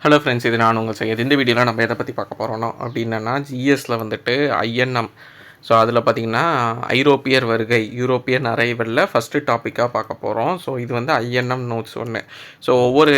Hello friends, இது நான் உங்கள் செய்யது. இந்த வீடியோவில் நம்ம எதை பற்றி பார்க்க போகிறோன்னா அப்படின்னா ஜிஎஸ்சில் வந்துட்டு ஐஎன்எம். ஸோ அதில் பார்த்திங்கன்னா ஐரோப்பியர் வருகை, யூரோப்பியன் அரைவலில் ஃபஸ்ட்டு டாப்பிக்காக பார்க்க போகிறோம். ஸோ இது வந்து ஐஎன்எம் நோட்ஸ் ஒன்று. ஸோ ஒவ்வொரு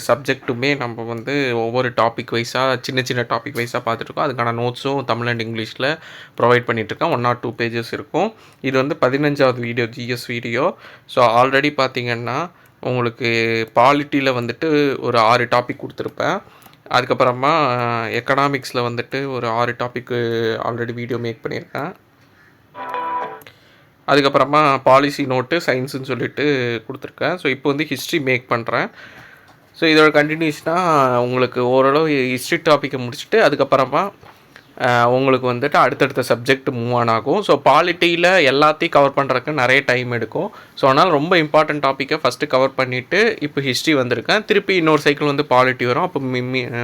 சப்ஜெக்ட்டுமே நம்ம வந்து ஒவ்வொரு டாபிக் வைஸாக சின்ன சின்ன டாபிக் வைஸாக பார்த்துட்ருக்கோம். அதுக்கான நோட்ஸும் தமிழ் அண்ட் இங்கிலீஷில் ப்ரொவைட் பண்ணிகிட்ருக்கேன். 1 or 2 பேஜஸ் இருக்கும். இது வந்து 15வது வீடியோ, ஜிஎஸ் வீடியோ. ஸோ ஆல்ரெடி பார்த்திங்கன்னா உங்களுக்கு பாலிட்டியில் வந்துட்டு ஒரு 6 டாபிக் கொடுத்துருப்பேன். அதுக்கப்புறமா எக்கனாமிக்ஸில் வந்துட்டு ஒரு 6 டாப்பிக்கு ஆல்ரெடி வீடியோ மேக் பண்ணியிருக்கேன். அதுக்கப்புறமா பாலிசி நோட்டு, சயின்ஸுன்னு சொல்லிட்டு கொடுத்துருக்கேன். ஸோ இப்போ வந்து ஹிஸ்ட்ரி மேக் பண்ணுறேன். ஸோ இதோட கண்டினியூஸ்னால் உங்களுக்கு ஓரளவு ஹிஸ்ட்ரி டாப்பிக்கை முடிச்சுட்டு அதுக்கப்புறமா உங்களுக்கு வந்துட்டு அடுத்தடுத்த சப்ஜெக்ட் மூவ் ஆன் ஆகும். ஸோ பாலிட்டியில் எல்லாத்தையும் கவர் பண்ணுறதுக்கு நிறைய டைம் எடுக்கும். ஸோ அதனால் ரொம்ப இம்பார்ட்டன்ட் டாப்பிக்கை ஃபஸ்ட்டு கவர் பண்ணிவிட்டு இப்போ ஹிஸ்ட்ரி வந்திருக்கேன். திருப்பி இன்னொரு சைக்கிள் வந்து பாலிட்டி வரும். அப்போ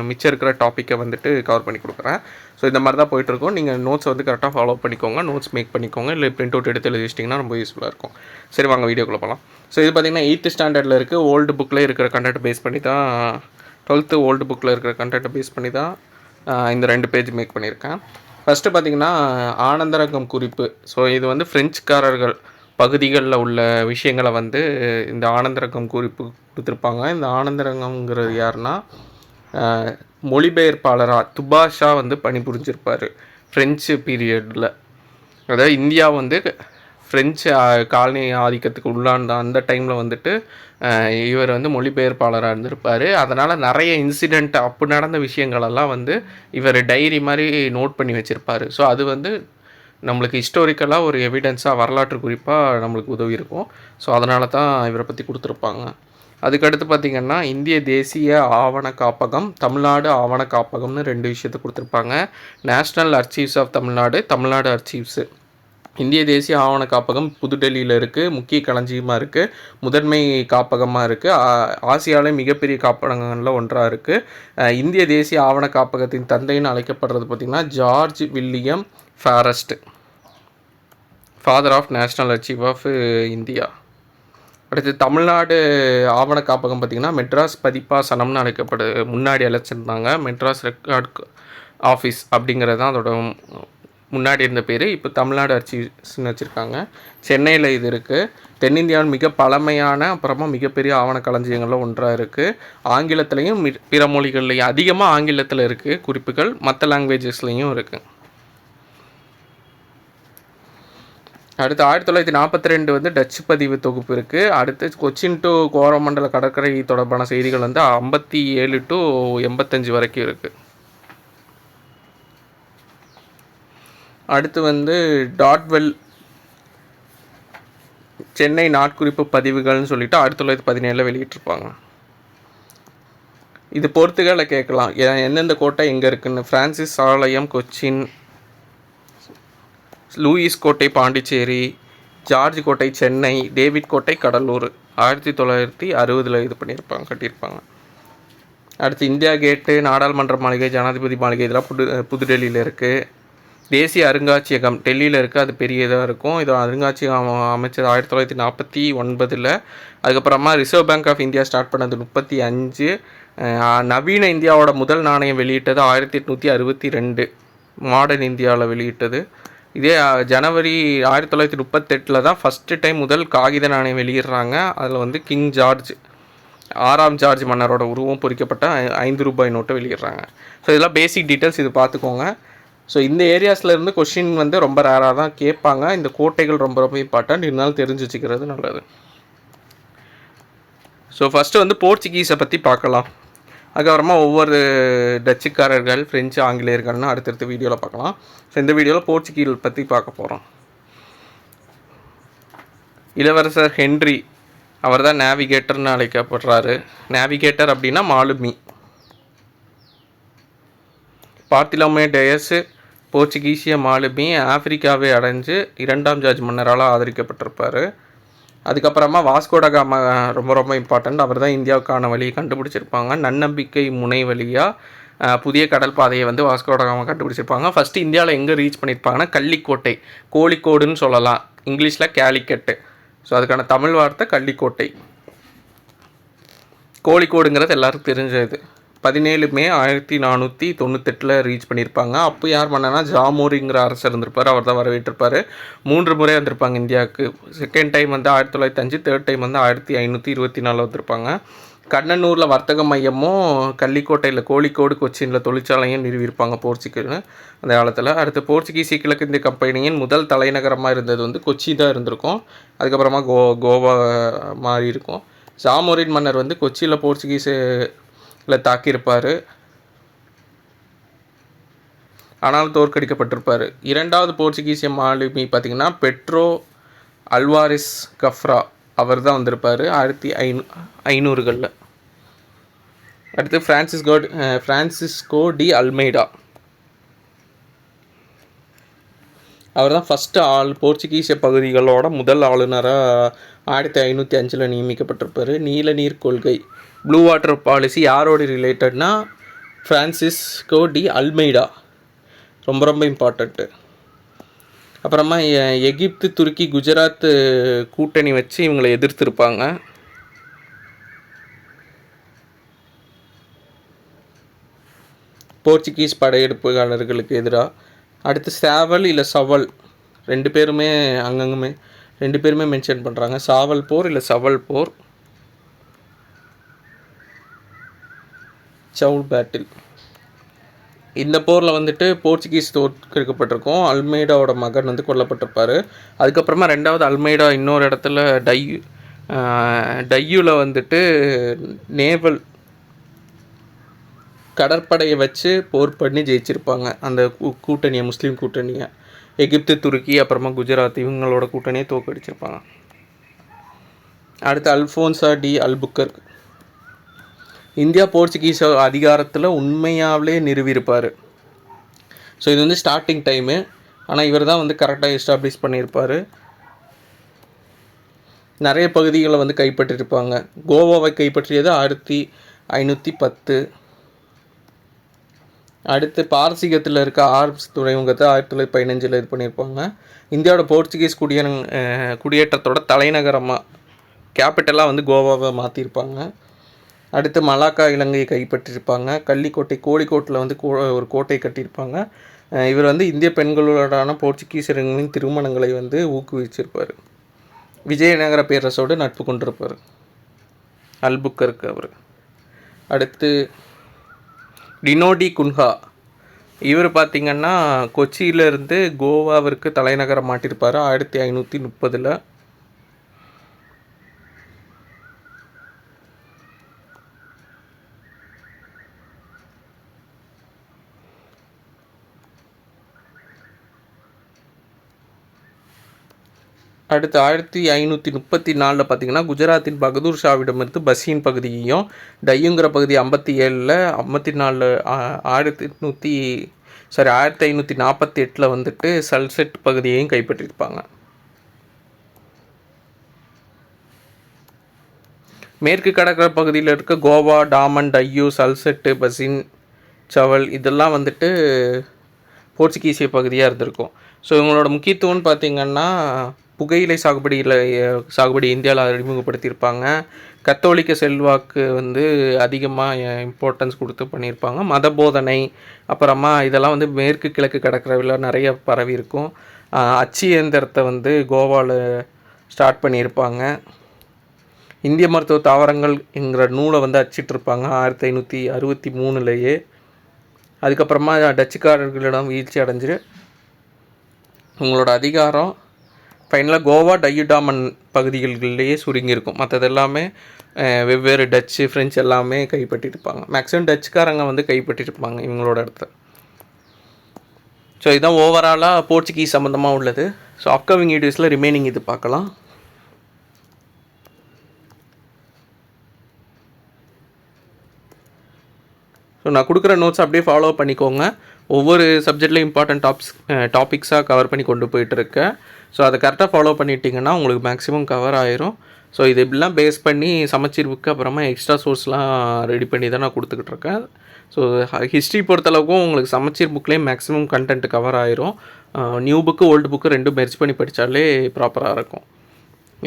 மிச்சம் இருக்கிற டாப்பிக்கை வந்துட்டு கவர் பண்ணி கொடுக்குறேன். ஸோ இந்த மாதிரி தான் போயிட்டுருக்கோம். நீங்கள் நோட்ஸ் வந்து கரெக்டாக ஃபாலோ பண்ணிக்கோங்க, நோட்ஸ் மேக் பண்ணிக்கோங்க, இல்லை பிரிண்ட் அவுட் எடுத்து எழுதி வச்சிட்டிங்கன்னா ரொம்ப யூஸ்ஃபுல்லாக இருக்கும். சரி, வாங்க வீடியோக்குள்ளே போகலாம். ஸோ இது பார்த்திங்கன்னா 8th ஸ்டாண்டர்டில் இருக்குது. ஓல்டு புக்கில் இருக்கிற கண்டென்ட்டை பேஸ் பண்ணி தான் 12th ஓல்டு புக்கில் இருக்கிற கண்டென்ட்டை பேஸ் பண்ணி தான் இந்த 2 பேஜ் மேக் பண்ணியிருக்கேன். ஃபஸ்ட்டு பார்த்திங்கன்னா ஆனந்தரங்கம் குறிப்பு. ஸோ இது வந்து ஃப்ரெஞ்சுக்காரர்கள் பகுதிகளில் உள்ள விஷயங்களை வந்து இந்த ஆனந்தரங்கம் குறிப்பு கொடுத்துருப்பாங்க. இந்த ஆனந்தரங்கம்ங்கிறது யாருன்னா மொழிபெயர்ப்பாளராக துபாஷா வந்து பணிபுரிஞ்சிருப்பார் ஃப்ரெஞ்சு பீரியடில். அதாவது இந்தியா வந்து ஃப்ரெஞ்சு காலனி ஆதிக்கத்துக்கு உள்ளான அந்த டைமில் வந்துட்டு இவர் வந்து மொழிபெயர்ப்பாளராக இருந்திருப்பார். அதனால் நிறைய இன்சிடெண்ட் அப்போ நடந்த விஷயங்களெல்லாம் வந்து இவர் டைரி மாதிரி நோட் பண்ணி வச்சுருப்பார். ஸோ அது வந்து நம்மளுக்கு ஹிஸ்டோரிக்கலாக ஒரு எவிடன்ஸாக, வரலாற்று குறிப்பாக நம்மளுக்கு உதவி இருக்கும். ஸோ அதனால தான் இவரை பற்றி கொடுத்துருப்பாங்க. அதுக்கடுத்து பார்த்திங்கன்னா இந்திய தேசிய ஆவண காப்பகம், தமிழ்நாடு ஆவண காப்பகம்னு 2 விஷயத்தை கொடுத்துருப்பாங்க. National archives of Tamil Nadu, Tamil Nadu archives. இந்திய தேசிய ஆவண காப்பகம் புதுடெல்லியில் இருக்குது, முக்கிய களஞ்சியமாக இருக்குது, முதன்மை காப்பகமாக இருக்குது, ஆசியாவிலே மிகப்பெரிய காப்பகங்களில் ஒன்றாக இருக்குது. இந்திய தேசிய ஆவண காப்பகத்தின் தந்தைன்னு அழைக்கப்படுறது பார்த்திங்கன்னா George William Forrest, father of national archive of India. அடுத்து தமிழ்நாடு ஆவண காப்பகம் பார்த்திங்கன்னா மெட்ராஸ் பதிப்பாசனம்னு அழைக்கப்படுது. முன்னாடி அழைச்சிருந்தாங்க மெட்ராஸ் ரெக்கார்ட் ஆஃபீஸ் அப்படிங்கிறது தான் அதோட முன்னாடி இருந்த பேர். இப்போ தமிழ்நாடு அர்ச்சீவ்ஸ்னு வச்சுருக்காங்க. சென்னையில் இது இருக்குது. தென்னிந்தியாவின் மிக பழமையான அப்புறமா மிகப்பெரிய ஆவண களஞ்சியங்களில் ஒன்றாக இருக்குது. ஆங்கிலத்துலேயும் பிற மொழிகள்லையும் அதிகமாக ஆங்கிலத்தில் இருக்குது குறிப்புகள், மற்ற லாங்குவேஜஸ்லேயும் இருக்குது. அடுத்து 1942 வந்து டச்சு பதிவு தொகுப்பு இருக்குது. அடுத்து கொச்சின் டு கோரமண்டல கடற்கரை தொடர்பான செய்திகள் வந்து 57 to 85 வரைக்கும் இருக்குது. அடுத்து வந்து டாட்வெல் சென்னை நாட்குறிப்பு பதிவுகள்னு சொல்லிட்டு 1917 வெளியிட்டிருப்பாங்க. இது பொறுத்துகளை கேட்கலாம், எந்தெந்த கோட்டை எங்கே இருக்குன்னு. ஃப்ரான்சிஸ் ஆலயம் கொச்சின், லூயிஸ் கோட்டை பாண்டிச்சேரி, ஜார்ஜ் கோட்டை சென்னை, டேவிட் கோட்டை கடலூர் 1960 இது பண்ணியிருப்பாங்க, கட்டியிருப்பாங்க. அடுத்து இந்தியா கேட்டு, நாடாளுமன்ற மாளிகை, ஜனாதிபதி மாளிகை இதெல்லாம் புதுடெல்லியில் இருக்குது. தேசிய அருங்காட்சியகம் டெல்லியில் இருக்குது, அது பெரியதாக இருக்கும். இது அருங்காட்சியகம் அமைச்சது 1949. அதுக்கப்புறமா Reserve Bank of India start பண்ணது 35. நவீன இந்தியாவோட முதல் நாணயம் வெளியிட்டது 1862, மாடர்ன் இந்தியாவில் வெளியிட்டது. இதே ஜனவரி 1938 தான் ஃபஸ்ட்டு டைம் முதல் காகித நாணயம் வெளியிடுறாங்க. அதில் வந்து கிங் ஜார்ஜ் 6ஆம் ஜார்ஜ் மன்னரோட உருவம் பொறிக்கப்பட்ட 5 ரூபாய் நோட்டை வெளியிடுறாங்க. ஸோ இதெல்லாம் பேசிக் டீட்டெயில்ஸ், இது பார்த்துக்கோங்க. ஸோ இந்த ஏரியாஸ்லேருந்து கொஷின் வந்து ரொம்ப ரேராக தான் கேட்பாங்க. இந்த கோட்டைகள் ரொம்ப ரொம்ப இம்பார்ட்டன்ட், இருந்தாலும் தெரிஞ்சு வச்சுக்கிறது நல்லது. ஸோ ஃபஸ்ட்டு வந்து போர்ச்சுகீஸை பற்றி பார்க்கலாம். அதுக்கப்புறமா ஒவ்வொரு டச்சுக்காரர்கள், ஃப்ரெஞ்சு, ஆங்கிலேயர்கள்னு அடுத்தடுத்த வீடியோவில் பார்க்கலாம். ஸோ இந்த வீடியோவில் போர்ச்சுகீஸ் பற்றி பார்க்க போகிறோம். இளவரசர் ஹென்றி, அவர் தான் நேவிகேட்டர்னு அழைக்கப்படுறாரு. நேவிகேட்டர் அப்படின்னா மாலுமி. பார்த்திலோமே டயஸ் போர்ச்சுகீசிய மாலுமி, ஆப்பிரிக்காவை அடைஞ்சு 2ஆம் ஜார்ஜ் மன்னரால் ஆதரிக்கப்பட்டிருப்பார். அதுக்கப்புறமா வாஸ்கோட காமா ரொம்ப ரொம்ப இம்பார்ட்டண்ட். அவர் தான் இந்தியாவுக்கான வழியை கண்டுபிடிச்சிருப்பாங்க. நன்னம்பிக்கை முனை வழியாக புதிய கடல் பாதையை வந்து வாஸ்கோட காமா கண்டுபிடிச்சிருப்பாங்க. ஃபஸ்ட்டு இந்தியாவில் எங்கே ரீச் பண்ணியிருப்பாங்கன்னா கள்ளிக்கோட்டை, கோழிக்கோடுன்னு சொல்லலாம், இங்கிலீஷில் கேலிக்கட்டு. ஸோ அதுக்கான தமிழ் வார்த்தை கள்ளிக்கோட்டை. கோழிக்கோடுங்கிறது எல்லாருக்கும் தெரிஞ்சது. 17 மே 1498 ரீச் பண்ணியிருப்பாங்க. அப்போ யார் பண்ணனா ஜாமோரிங்கிற அரசர் இருந்திருப்பார். அவர் தான் வரவேற்றிருப்பார். 3 முறை வந்திருப்பாங்க இந்தியாவுக்கு. செகண்ட் டைம் வந்து 1905, தேர்ட் டைம் வந்து 1524 வந்திருப்பாங்க. கண்ணனூரில் வர்த்தக மையமும், கள்ளிக்கோட்டையில் கோழிக்கோடு, கொச்சினில் தொழிற்சாலையும் நிறுவியிருப்பாங்க போர்ச்சுகீஸ் அந்த காலத்தில். அடுத்து போர்ச்சுகீசிய கிழக்கிந்திய கம்பெனியின் முதல் தலைநகரமாக இருந்தது வந்து கொச்சி தான் இருந்திருக்கும். அதுக்கப்புறமா கோவா மாறி இருக்கும். ஜாமோரின் மன்னர் வந்து கொச்சியில் போர்ச்சுகீஸில் தாக்கியிருப்பார், ஆனால் தோற்கடிக்கப்பட்டிருப்பார். இரண்டாவது போர்ச்சுகீசிய மாலுமி பார்த்திங்கன்னா பெட்ரோ அல்வாரிஸ் கஃப்ரா, அவர் தான் வந்திருப்பார் 1500களில். அடுத்து ஃப்ரான்சிஸ்கோ டி அல்மெய்டா, அவர் தான் ஃபஸ்ட்டு போர்ச்சுகீசிய பகுதிகளோட முதல் ஆளுநராக 1505 நியமிக்கப்பட்டிருப்பார். நீல நீர் கொள்கை, ப்ளூ வாட்டர் பாலிசி யாரோடு ரிலேட்டட்னா ஃப்ரான்சிஸ்கோ டி அல்மெய்டா, ரொம்ப ரொம்ப இம்பார்ட்டண்ட்டு. அப்புறமா எகிப்து, துருக்கி, குஜராத் கூட்டணி வச்சு இவங்களை எதிர்த்திருப்பாங்க. போர்ச்சுகீஸ் படையெடுப்புகாரர்களுக்கு எதிராக. அடுத்து சாவல் இல்லை சவல், ரெண்டு பேருமே மென்ஷன் பண்ணுறாங்க. சாவல் போர் இல்லை சவல் போர், சவுல் பேட்டில். இந்த போரில் வந்துட்டு போர்ச்சுகீஸ் தோற்கடிக்கப்பட்டிருக்கும். அல்மெய்டாவோட மகன் வந்து கொல்லப்பட்டிருப்பார். அதுக்கப்புறமா ரெண்டாவது அல்மெய்டா இன்னொரு இடத்துல டையூவில் வந்துட்டு நேவல் கடற்படையை வச்சு போர் பண்ணி ஜெயிச்சிருப்பாங்க அந்த கூட்டணியை, முஸ்லீம் கூட்டணியை. எகிப்து, துருக்கி, அப்புறமா குஜராத் இவங்களோட கூட்டணியை தோற்கடிச்சிருப்பாங்க. அடுத்து அல்ஃபோன்சா டி அல்புக்கர்க், இந்தியா போர்ச்சுகீஸ் அதிகாரத்தில் உண்மையாகவே நிறுவியிருப்பார். ஸோ இது வந்து ஸ்டார்டிங் டைமு, ஆனால் இவர் தான் வந்து கரெக்டாக எஸ்டாப்ளிஷ் பண்ணியிருப்பார். நிறைய பகுதிகளை வந்து கைப்பற்றியிருப்பாங்க. கோவாவை கைப்பற்றியது 1510. அடுத்து பாரசீகத்தில் இருக்க ஆர்ப்ஸ் துறைமுகத்தை 1915 இது பண்ணியிருப்பாங்க. இந்தியாவோட போர்ச்சுகீஸ் குடியேற்றத்தோட தலைநகரமாக கேபிட்டலாக வந்து கோவாவை மாற்றிருப்பாங்க. அடுத்து மலாக்கா இலங்கையை கைப்பற்றியிருப்பாங்க. கள்ளிக்கோட்டை, கோழிக்கோட்டில் வந்து ஒரு கோட்டை கட்டியிருப்பாங்க. இவர் வந்து இந்திய பெண்களோடான போர்ச்சுகீசியர்களின் திருமணங்களை வந்து ஊக்குவிச்சிருப்பார். விஜயநகர பேரரசோடு நட்பு கொண்டிருப்பார் அல்புக்கர்க் அவர். அடுத்து டினோடி குன்ஹா, இவர் பார்த்திங்கன்னா கொச்சியிலேருந்து கோவாவிற்கு தலைநகரம் மாட்டியிருப்பார் 1530. அடுத்து 1534 பார்த்திங்கன்னா குஜராத்தின் பகதூர் ஷாவிடமிருந்து பசீன் பகுதியையும், டையுங்கிற பகுதி 1548 வந்துட்டு சல்செட் பகுதியையும் கைப்பற்றியிருப்பாங்க. மேற்கு கடற்கரை பகுதியில் இருக்க கோவா, டாமன், டையூ, சல்செட்டு, பசின், சவல் இதெல்லாம் வந்துட்டு போர்ச்சுகீசிய பகுதியாக இருந்திருக்கும். ஸோ இவங்களோட முக்கியத்துவம்னு பார்த்திங்கன்னா புகையிலை சாகுபடி இந்தியாவில் அறிமுகப்படுத்தியிருப்பாங்க. கத்தோலிக்க செல்வாக்கு வந்து அதிகமாக இம்பார்ட்டன்ஸ் கொடுத்து பண்ணியிருப்பாங்க. மத போதனை, அப்புறமா இதெல்லாம் வந்து மேற்கு கிழக்கு கடற்கரையில் நிறைய பரவி இருக்கும். அச்சு இயந்திரத்தை வந்து கோவாவில் ஸ்டார்ட் பண்ணியிருப்பாங்க. இந்திய மருத்துவ தாவரங்கள் என்கிற நூலை வந்து அச்சிட்ருப்பாங்க 1563. அதுக்கப்புறமா டச்சுக்காரர்களிடம் வீழ்ச்சி அடைஞ்சு உங்களோட அதிகாரம் ஃபைனலாக கோவா, டையூ, டாமன் பகுதிகளிலேயே சுருங்கியிருக்கும். மற்றது எல்லாமே வெவ்வேறு டச்சு, ஃப்ரெஞ்சு எல்லாமே கைப்பற்றிருப்பாங்க. மேக்ஸிமம் டச்சுக்காரங்க வந்து கைப்பற்றிருப்பாங்க இவங்களோட இடத்த. ஸோ இதுதான் ஓவராலாக போர்ச்சுகீஸ் சம்மந்தமாக உள்ளது. ஸோ அப்கமிங் வீடியோஸில் ரிமைனிங் இது பார்க்கலாம். ஸோ நான் கொடுக்குற நோட்ஸ் அப்படியே ஃபாலோ பண்ணிக்கோங்க. ஒவ்வொரு சப்ஜெக்ட்லேயும் இம்பார்ட்டன்ட் டாபிக்ஸாக கவர் பண்ணி கொண்டு போயிட்டுருக்கேன். ஸோ அதை கரெக்டாக ஃபாலோ பண்ணிட்டீங்கன்னா உங்களுக்கு மேக்ஸிமம் கவர் ஆயிரும். ஸோ இது இப்படிலாம் பேஸ் பண்ணி சமச்சீர் புக்கு, அப்புறமா எக்ஸ்ட்ரா சோர்ஸ்லாம் ரெடி பண்ணி தான் நான் கொடுத்துக்கிட்டு இருக்கேன். ஸோ ஹிஸ்ட்ரி பொறுத்தளவுக்கும் உங்களுக்கு சமச்சீர் புக்லேயே மேக்ஸிமம் கண்டென்ட் கவர் ஆயிரும். நியூ புக்கு, ஓல்டு புக்கு ரெண்டும் மெர்ஜ் பண்ணி படித்தாலே ப்ராப்பராக இருக்கும்.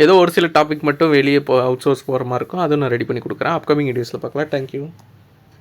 ஏதோ ஒரு சில டாபிக் மட்டும் வெளியே அவுட் சோர்ஸ் போகிற மாதிரி இருக்கும், அதுவும் நான் ரெடி பண்ணி கொடுக்குறேன். அப்கமிங் வீடியோஸில் பார்க்கலாம். தேங்க்யூ.